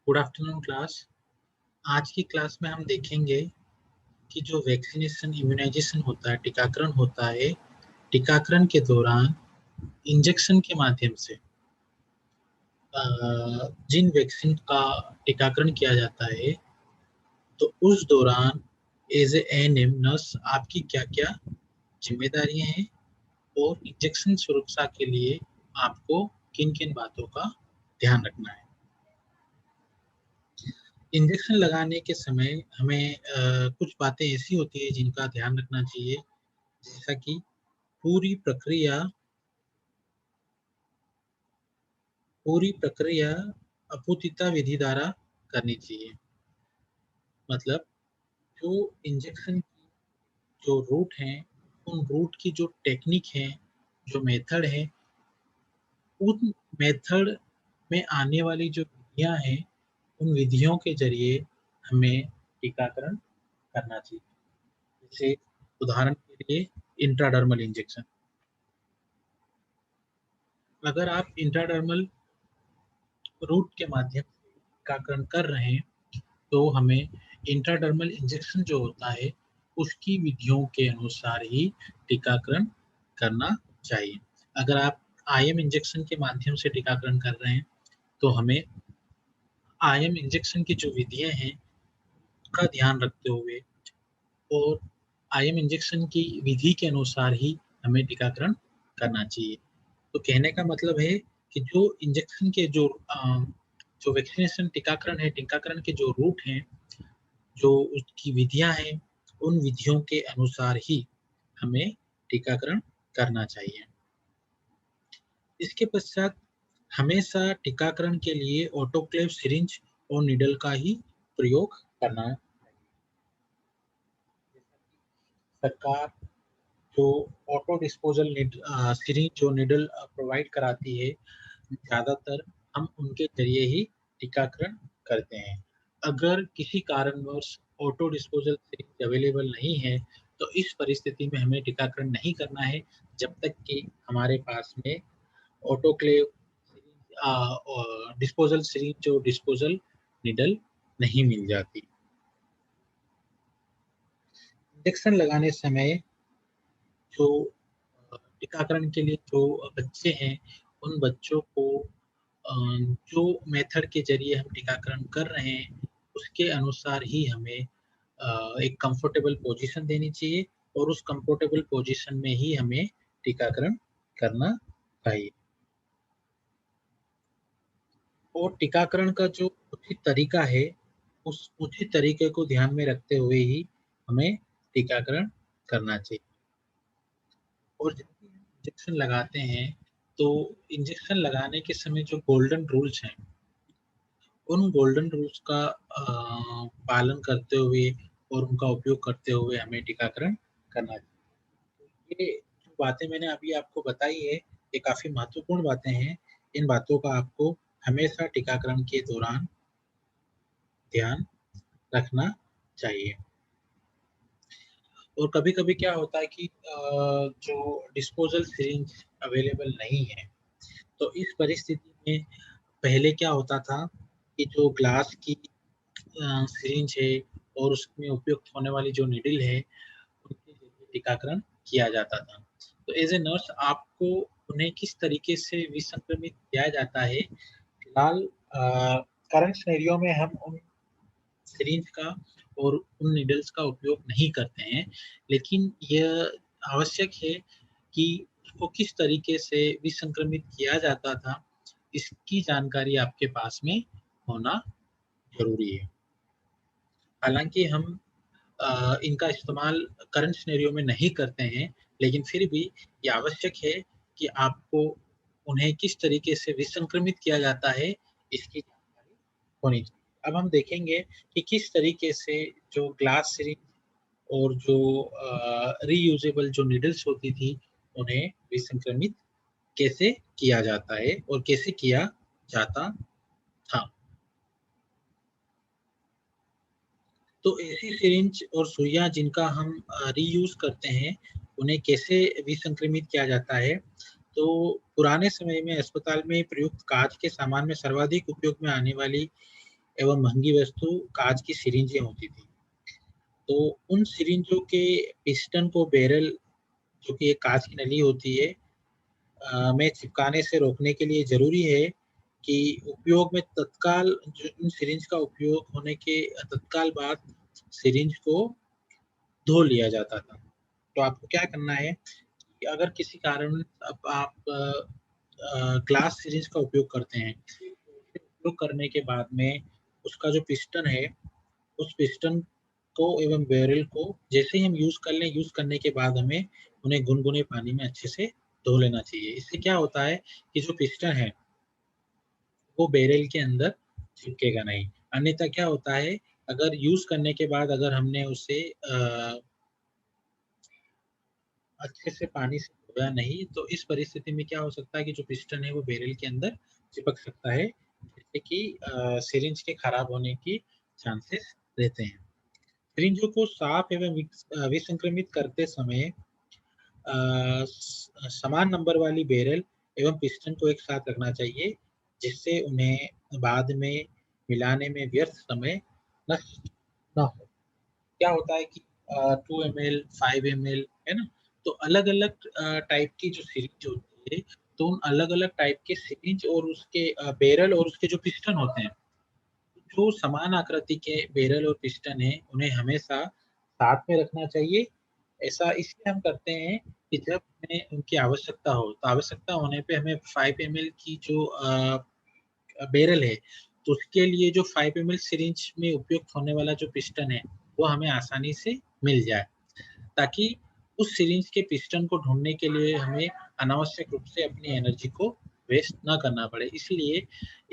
Good afternoon class. आज की class में हम देखेंगे कि जो वैक्सीनेशन इम्यूनाइजेशन होता है, टीकाकरण होता है, टीकाकरण के दौरान इंजेक्शन के माध्यम से जिन वैक्सीन का टीकाकरण किया जाता है, तो उस दौरान एज ए एएनएम नर्स आपकी क्या क्या जिम्मेदारियां हैं और इंजेक्शन सुरक्षा के लिए आपको किन किन बातों का ध्यान रखना है। इंजेक्शन लगाने के समय हमें कुछ बातें ऐसी होती है जिनका ध्यान रखना चाहिए, जैसा कि पूरी प्रक्रिया अपूर्तिता विधि द्वारा करनी चाहिए। मतलब जो इंजेक्शन की जो रूट है, उन रूट की जो टेक्निक है, जो मेथड है, उन मेथड में आने वाली जो विधियां हैं, उन विधियों के जरिए हमें टीकाकरण करना चाहिए। जैसे उदाहरण के लिए इंट्राडर्मल इंजेक्शन। अगर आप इंट्राडर्मल रूट के माध्यम से टीकाकरण कर रहे हैं, तो हमें इंट्राडर्मल इंजेक्शन जो होता है उसकी विधियों के अनुसार ही टीकाकरण करना चाहिए। अगर आप आईएम इंजेक्शन के माध्यम से टीकाकरण कर रहे हैं, तो हमें आईएम इंजेक्शन की जो विधियां हैं का ध्यान रखते हुए और आईएम इंजेक्शन की विधि के अनुसार ही हमें टीकाकरण करना चाहिए। तो कहने का मतलब है कि जो इंजेक्शन के जो वैक्सीनेशन टीकाकरण है, टीकाकरण के जो रूट हैं, जो उसकी विधियां हैं, उन विधियों के अनुसार ही हमें टीकाकरण करना चाहिए। इसके पश्चात हमेशा टीकाकरण के लिए ऑटोक्लेव सिरिंज और निडल का ही प्रयोग करना। सरकार जो ऑटो डिस्पोजल सिरिंज जो निडल प्रोवाइड कराती है, ज्यादातर हम उनके जरिए ही टीकाकरण करते हैं। अगर किसी कारणवश ऑटो डिस्पोजल सिरिंज अवेलेबल नहीं है, तो इस परिस्थिति में हमें टीकाकरण नहीं करना है जब तक कि हमारे पास में ऑटोक्लेव डिस्पोजल सिरिंज जो डिस्पोजल निडल नहीं मिल जाती। इंजेक्शन लगाने समय जो टीकाकरण के लिए जो बच्चे हैं, उन बच्चों को जो मेथड के जरिए हम टीकाकरण कर रहे हैं उसके अनुसार ही हमें एक कंफर्टेबल पोजीशन देनी चाहिए और उस कंफर्टेबल पोजीशन में ही हमें टीकाकरण करना चाहिए। और टीकाकरण का जो उचित तरीका है, उस उचित तरीके को ध्यान में रखते हुए ही हमें टीकाकरण करना चाहिए। और जब भी हम इंजेक्शन लगाते हैं, तो इंजेक्शन लगाने के समय जो गोल्डन रूल्स हैं, उन गोल्डन रूल्स का पालन करते हुए और उनका उपयोग करते हुए हमें टीकाकरण करना चाहिए। ये जो बातें मैंने अभी आपको बताई है, ये काफी महत्वपूर्ण बातें हैं। इन बातों का आपको हमेशा टीकाकरण के दौरान ध्यान रखना चाहिए। और कभी-कभी क्या होता है कि जो डिस्पोजल सिरिंज अवेलेबल नहीं है, तो इस परिस्थिति में पहले क्या होता था कि जो ग्लास की सिरिंज है और उसमें उपयुक्त होने वाली जो निडल है, उनके जरिए टीकाकरण किया जाता था। तो एज ए नर्स आपको उन्हें किस तरीके से विसंक्रमित किया जाता है, फिलहाल करंट सिनेरियो में हम उन सिरिंज का और उन निडल्स का उपयोग नहीं करते हैं, लेकिन यह आवश्यक है कि उसको किस तरीके से विसंक्रमित किया जाता था, इसकी जानकारी आपके पास में होना जरूरी है। हालांकि हम इनका इस्तेमाल करंट सिनेरियो में नहीं करते हैं, लेकिन फिर भी ये आवश्यक है कि आपको उन्हें किस तरीके से विसंक्रमित किया जाता है, इसकी जानकारी होनी चाहिए। अब हम देखेंगे कि किस तरीके से जो ग्लास सिरिंज और जो रीयूजेबल जो निडल्स होती थी, उन्हें विसंक्रमित कैसे किया जाता है और कैसे किया जाता था। तो ऐसी सिरिंज और सुइयां जिनका हम रीयूज करते हैं, उन्हें कैसे विसंक्रमित किया जाता है। तो पुराने समय में अस्पताल में प्रयुक्त कांच के सामान में सर्वाधिक उपयोग में आने वाली एवं महंगी वस्तु कांच की सिरिंजें होती थी। तो उन सिरिंजों के पिस्टन को बैरल, जो कि एक कांच की नली होती है, में चिपकाने से रोकने के लिए ज़रूरी है कि उपयोग में तत्काल जो इन सिरिंज का उपयोग होने के तत्काल बाद सिरिंज को धो लिया जाता था। तो आपको क्या करना है कि अगर किसी कारण अब आप ग्लास सिरिंज का उपयोग करते हैं, उपयोग करने के बाद में उसका जो पिस्टन है, उस पिस्टन को एवं बैरल को जैसे ही हम यूज़ कर लें, यूज़ करने के बाद हमें उन्हें गुनगुने पानी में अच्छे से धो लेना चाहिए। इससे क्या होता है कि जो पिस्टन है, वो बैरल के अंदर चिपकेगा नहीं। अन्यथा क्या होता है, अगर यूज़ करने के बाद अगर हमने उसे अच्छे से पानी से धोया नहीं, तो इस परिस्थिति में क्या हो सकता है कि जो पिस्टन है वो बैरल के अंदर चिपक सकता है, जिससे कि सिरिंज के खराब होने की चांसेस रहते हैं। सिरिंजों को साफ एवं विसंक्रमित करते समय समान नंबर वाली बैरल एवं पिस्टन को एक साथ रखना चाहिए, जिससे उन्हें बाद में मिलाने में व्यर्थ समय नष्ट ना हो। क्या होता है कि 2 एमएल, 5 एमएल, है ना? तो अलग-अलग टाइप की जो सिरिंज होती है, तो उन अलग-अलग टाइप के सिरिंज और उसके बैरल और उसके जो पिस्टन होते हैं, जो समान आकृति के बैरल और पिस्टन हैं, उन्हें हमेशा साथ में रखना चाहिए। ऐसा इसलिए हम करते हैं कि जब हमें उनकी आवश्यकता हो, तो आवश्यकता होने पे हमें 5 एमएल की जो बैरल है, तो उसके लिए जो 5 एमएल सिरिंज में उपयुक्त होने वाला जो पिस्टन है, वो हमें आसानी से मिल जाए, ताकि उस सिरिंज के पिस्टन को ढूँढने के लिए हमें अनावश्यक रूप से अपनी एनर्जी को वेस्ट ना करना पड़े। इसलिए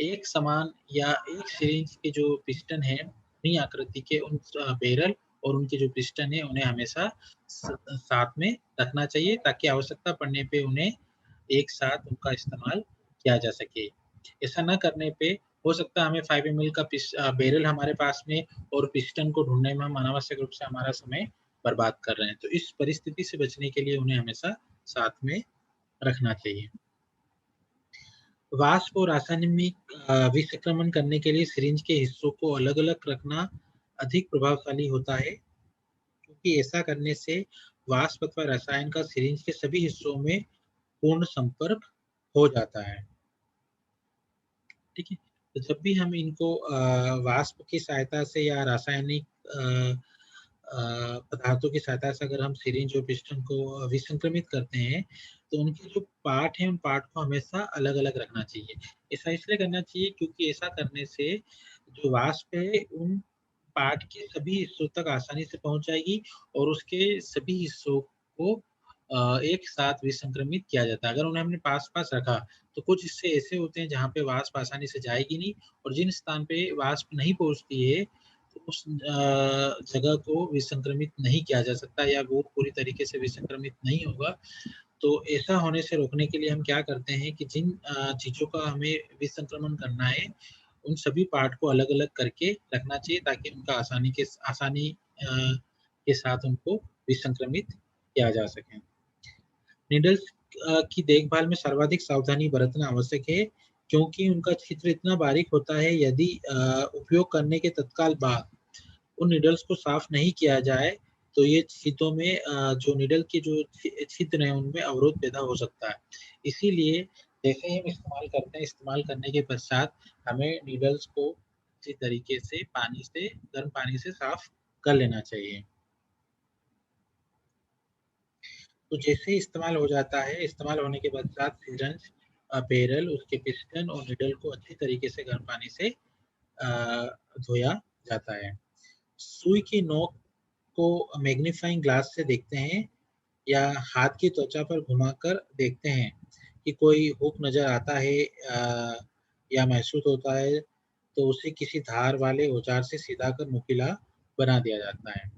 एक समान या एक सिरिंज के जो पिस्टन हैं, उन्हीं आकृति के उन बैरल और उनके जो पिस्टन हैं, उन्हें हमेशा साथ में रखना चाहिए, ताकि आवश्यकता पड़ने पे उन्हें एक साथ उनका इस्तेमाल किया जा सके। ऐसा ना करने पे हो सकता है हमें 5 एमएल का बैरल हमारे पास में और पिस्टन को ढूँढने में हम अनावश्यक रूप से हमारा समय बर्बाद कर रहे हैं। तो इस परिस्थिति से बचने के लिए उन्हें हमेशा साथ में रखना चाहिए। वाष्प और रासायनिक विसंक्रमण करने के लिए सिरिंज के हिस्सों को अलग-अलग रखना अधिक प्रभावशाली होता है, क्योंकि ऐसा करने से वाष्प अथवा रसायन का सिरिंज के सभी हिस्सों में पूर्ण संपर्क हो जाता है। ठीक है? तो जब भी हम इनको वाष्प की सहायता से या रासायनिक पदार्थों की सहायता से अगर हम सिरिंज और पिस्टन को विसंक्रमित करते हैं, तो उनके जो पार्ट हैं, उन पार्ट को हमेशा अलग-अलग रखना चाहिए। ऐसा इसलिए करना चाहिए क्योंकि ऐसा करने से जो वाष्प है, उन पार्ट के सभी हिस्सों तक आसानी से पहुँच जाएगी और उसके सभी हिस्सों को एक साथ विसंक्रमित किया जाता है। अगर उन्हें हमने पास-पास रखा, तो कुछ हिस्से ऐसे होते हैं जहाँ पे वाष्प आसानी से जाएगी नहीं और जिन स्थान पे वाष्प नहीं पहुँचती है, तो उस जगह को विसंक्रमित नहीं किया जा सकता या वो पूरी तरीके से विसंक्रमित नहीं होगा। तो ऐसा होने से रोकने के लिए हम क्या करते हैं कि जिन चीज़ों का हमें विसंक्रमण करना है, उन सभी पार्ट को अलग-अलग करके रखना चाहिए ताकि उनका आसानी के साथ उनको विसंक्रमित किया जा सके। निडल्स की देखभाल में सर्वाधिक सावधानी बरतना आवश्यक है, क्योंकि उनका छिद्र इतना बारीक होता है, यदि उपयोग करने के तत्काल बाद उन निडल्स को साफ नहीं किया जाए, तो ये छिद्रों में जो निडल के जो छिद्र हैं, उनमें अवरोध पैदा हो सकता है। इसीलिए जैसे ही हम इस्तेमाल करते हैं, इस्तेमाल करने के पश्चात हमें निडल्स को अच्छी तरीके से गर्म पानी से साफ कर लेना चाहिए। तो जैसे ही इस्तेमाल हो जाता है, इस्तेमाल होने के पश्चात सिरिंज, बैरल, उसके पिस्टन और निडल को अच्छी तरीके से गर्म पानी से धोया जाता है। सुई की नोक को मैग्नीफाइंग ग्लास से देखते हैं या हाथ की त्वचा पर घुमाकर देखते हैं कि कोई हुक नज़र आता है या महसूस होता है, तो उसे किसी धार वाले औजार से सीधा कर नुकीला बना दिया जाता है।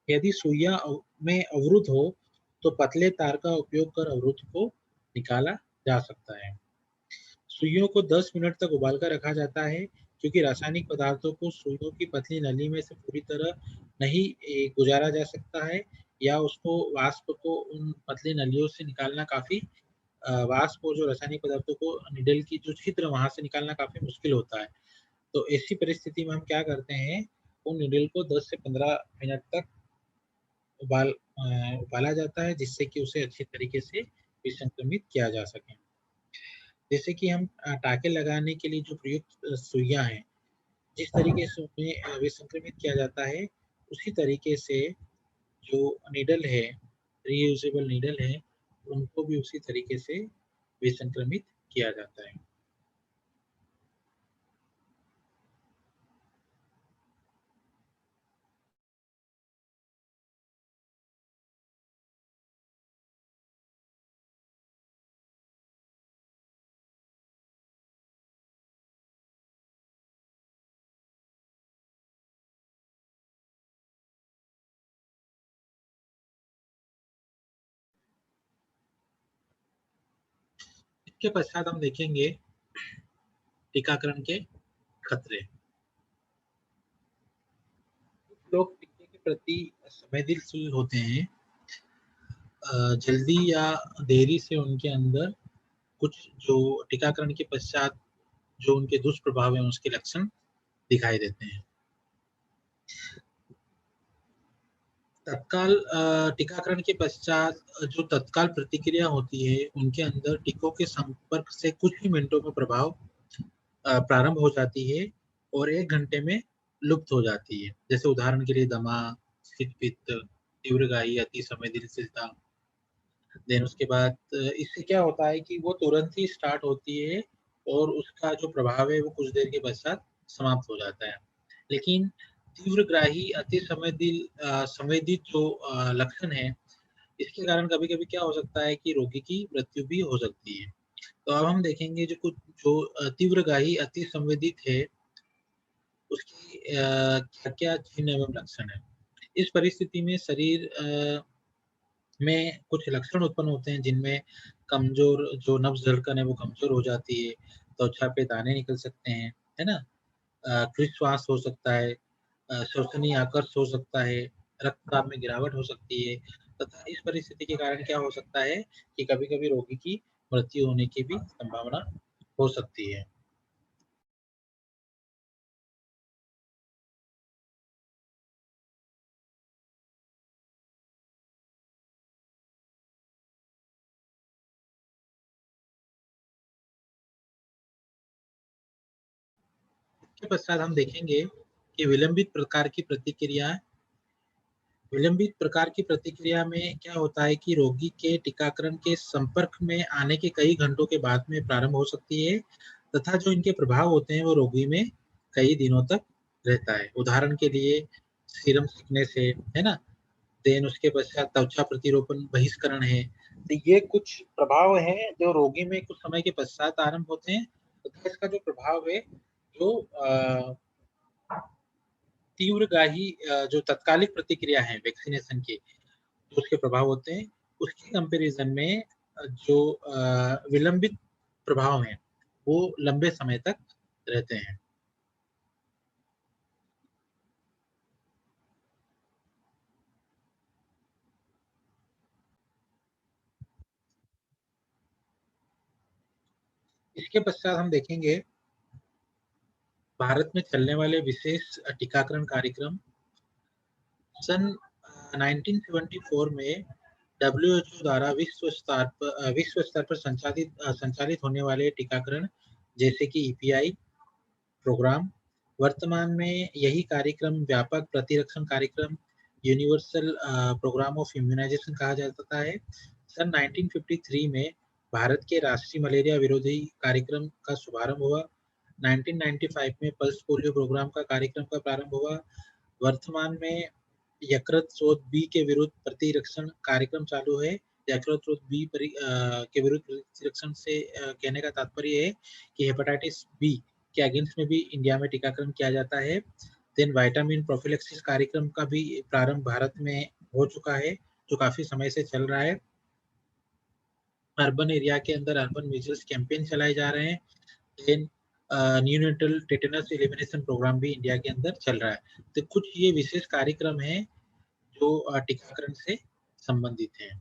यदि सुइयाँ में अवरुद्ध हो, तो पतले तार का उपयोग कर अवरुद्ध को निकाला जा सकता है। सुइयों को 10 मिनट तक उबाल कर रखा जाता है, क्योंकि रासायनिक पदार्थों को सुइयों की पतली नली में से पूरी तरह नहीं गुजारा जा सकता है या उसको वाष्प को उन पतली नलियों से निकालना काफ़ी वाष्प और जो रासायनिक पदार्थों को निडल की जो छिद्र वहाँ से निकालना काफ़ी मुश्किल होता है। तो ऐसी परिस्थिति में हम क्या करते हैं, उन नीडल को 10 से 15 मिनट तक उबाला जाता है, जिससे कि उसे अच्छी तरीके से विसंक्रमित किया जा सके। जैसे कि हम टाँके लगाने के लिए जो प्रयुक्त सुइयाँ हैं, जिस तरीके से उन्हें विसंक्रमित किया जाता है, उसी तरीके से जो नीडल है, रीयूजेबल नीडल है, उनको भी उसी तरीके से विसंक्रमित किया जाता है। इसके पश्चात हम देखेंगे टीकाकरण के खतरे। लोग टीके के प्रति संवेदनशील होते हैं। जल्दी या देरी से उनके अंदर कुछ जो टीकाकरण के पश्चात जो उनके दुष्प्रभाव हैं, उसके लक्षण दिखाई देते हैं। तत्काल टीकाकरण के पश्चात जो तत्काल प्रतिक्रिया होती है, उनके अंदर टीकों के संपर्क से कुछ ही मिनटों में प्रभाव प्रारंभ हो जाती है और 1 घंटे में लुप्त हो जाती है। जैसे उदाहरण के लिए दमा, शीत-पित्त, तीव्रगाही, अति संवेदनशीलता। देन उसके बाद इससे क्या होता है कि वो तुरंत ही स्टार्ट होती है और उसका जो प्रभाव है वो कुछ देर के पश्चात समाप्त हो जाता है। लेकिन तीव्रग्राही संवेदित जो लक्षण है, इसके कारण कभी-कभी क्या हो सकता है कि रोगी की मृत्यु भी हो सकती है। तो अब हम देखेंगे जो तीव्रगाही अति संवेदित है, उसकी क्या-क्या चिन्ह एवं लक्षण है। इस परिस्थिति में शरीर में कुछ लक्षण उत्पन्न होते हैं, जिनमें कमज़ोर जो नब्ज़ धड़कन है वो कमज़ोर हो जाती है, त्वचा पे दाने निकल सकते हैं, है ना? श्वास हो सकता है, श्वसनीय आकर्ष हो सकता है, रक्तचाप में गिरावट हो सकती है तथा इस परिस्थिति के कारण क्या हो सकता है कि कभी-कभी रोगी की मृत्यु होने की भी संभावना हो सकती है। इसके पश्चात हम देखेंगे कि विलंबित प्रकार की प्रतिक्रिया में क्या होता है कि रोगी के टीकाकरण के संपर्क में आने के कई घंटों के बाद में प्रारंभ हो सकती है तथा जो इनके प्रभाव होते हैं वो रोगी में कई दिनों तक रहता है। उदाहरण के लिए सीरम सीखने से, है ना? देन उसके पश्चात त्वचा प्रतिरोपण बहिष्करण है। तो ये कुछ प्रभाव हैं जो रोगी में कुछ समय के पश्चात आरंभ होते हैं तथा इसका जो प्रभाव है जो तीव्रगाही जो तात्कालिक प्रतिक्रिया है वैक्सीनेशन की, जो उसके प्रभाव होते हैं, उसके कंपैरिज़न में जो विलंबित प्रभाव हैं, वो लंबे समय तक रहते हैं। इसके पश्चात हम देखेंगे भारत में चलने वाले विशेष टीकाकरण कार्यक्रम सन 1974 में डब्ल्यूएचओ द्वारा विश्व स्तर पर संचालित होने वाले टीकाकरण जैसे कि ईपीआई प्रोग्राम, वर्तमान में यही कार्यक्रम व्यापक प्रतिरक्षण कार्यक्रम यूनिवर्सल प्रोग्राम ऑफ इम्यूनाइजेशन कहा जाता है। सन 1953 में भारत के राष्ट्रीय मलेरिया विरोधी कार्यक्रम का शुभारंभ हुआ। 1995 में पल्स पोलियो प्रोग्राम का कार्यक्रम का प्रारंभ हुआ। वर्तमान में यकृत स्रोत बी के विरुद्ध प्रतिरक्षण कार्यक्रम चालू है। यकृत स्रोत बी के विरुद्ध प्रतिरक्षण से कहने का तात्पर्य है कि हेपेटाइटिस बी के अगेंस्ट में भी इंडिया में टीकाकरण किया जाता है। देन विटामिन प्रोफिलैक्सिस कार्यक्रम का भी प्रारंभ भारत में हो चुका है, जो काफ़ी समय से चल रहा है। अर्बन एरिया के अंदर अर्बन मीज़ल्स कैंपेन चलाए जा रहे हैं। Then neonatal tetanus elimination programme भी इंडिया के अंदर चल रहा है। तो कुछ ये विशेष कार्यक्रम हैं जो टीकाकरण से संबंधित हैं।